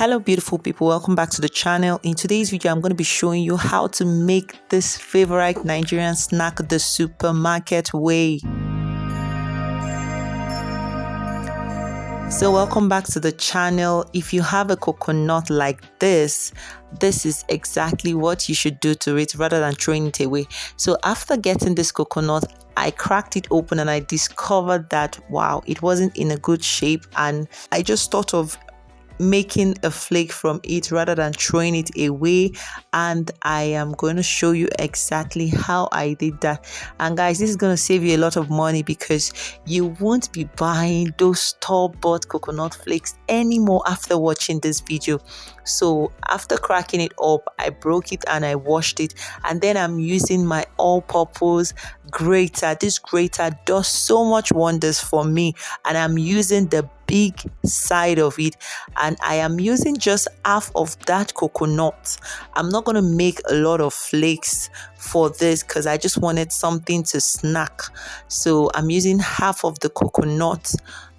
Hello beautiful people, welcome back to the channel. In today's video I'm going to be showing you how to make this favorite Nigerian snack the supermarket way. So welcome back to the channel. If you have a coconut like this is exactly what you should do to it rather than throwing it away. So after getting this coconut, I cracked it open and I discovered that wow, it wasn't in a good shape, and I just thought of making a flake from it rather than throwing it away, and I am going to show you exactly how I did that. And guys, this is going to save you a lot of money because you won't be buying those store-bought coconut flakes anymore after watching this video. So after cracking it up, I broke it and I washed it, and then I'm using my all-purpose grater. This grater does so much wonders for me, and I'm using the big side of it, and I am using just half of that coconut. I'm not going to make a lot of flakes for this because I just wanted something to snack. So I'm using half of the coconut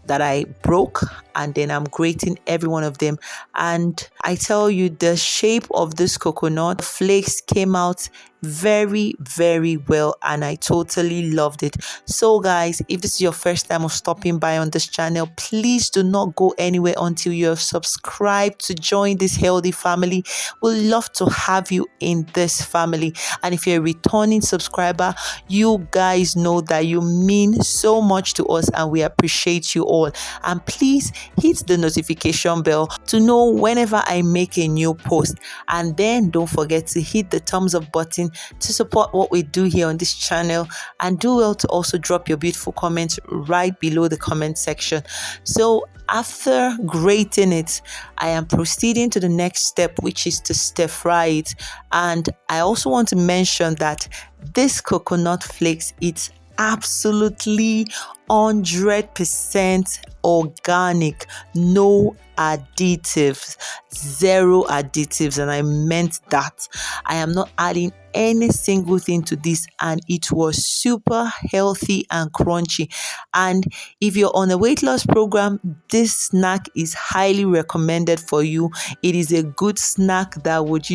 that I broke, and then I'm grating every one of them. And I tell you, the shape of this coconut flakes came out very well, and I totally loved it. So guys, if this is your first time of stopping by on this channel, please do not go anywhere until you have subscribed to join this healthy family. We'd love to have you in this family. And if you're a returning subscriber, you guys know that you mean so much to us and we appreciate you all. And please hit the notification bell to know whenever I make a new post, and then don't forget to hit the thumbs up button to support what we do here on this channel, and do well to also drop your beautiful comments right below the comment section. So after grating it, I am proceeding to the next step, which is to stir fry it. And I also want to mention that this coconut flakes, it's absolutely 100% organic, no additives, zero additives, and I meant that. I am not adding any single thing to this, and it was super healthy and crunchy. And if you're on a weight loss program, this snack is highly recommended for you. It is a good snack that would,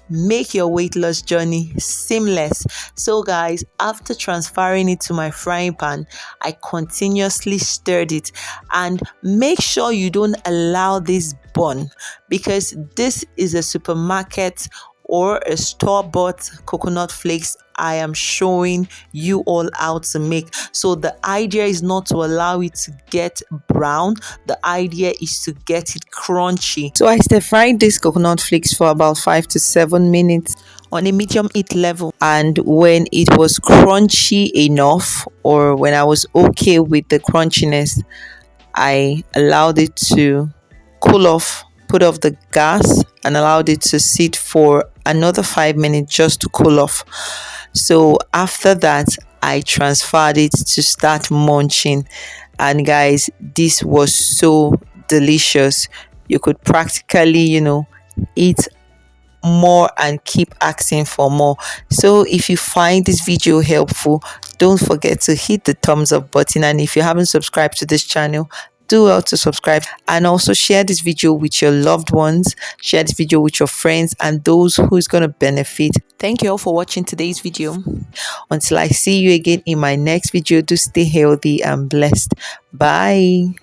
make your weight loss journey seamless. So guys, after transferring it to my frying pan, I continuously stirred it, and make sure you don't allow this burn, because this is a supermarket or a store-bought coconut flakes I am showing you all how to make. So the idea is not to allow it to get brown, the idea is to get it crunchy. So I stir fried this coconut flakes for about 5 to 7 minutes on a medium heat level, and when it was crunchy enough, or when I was okay with the crunchiness, I allowed it to cool off, put off the gas, and allowed it to sit for another 5 minutes just to cool off. So after that, I transferred it to start munching, and guys, this was so delicious. You could practically, eat more and keep asking for more. So if you find this video helpful, don't forget to hit the thumbs up button, and if you haven't subscribed to this channel, do well to subscribe, and also share this video with your loved ones, share this video with your friends and those who's going to benefit. Thank you all for watching today's video. Until I see you again in my next video, do stay healthy and blessed. Bye.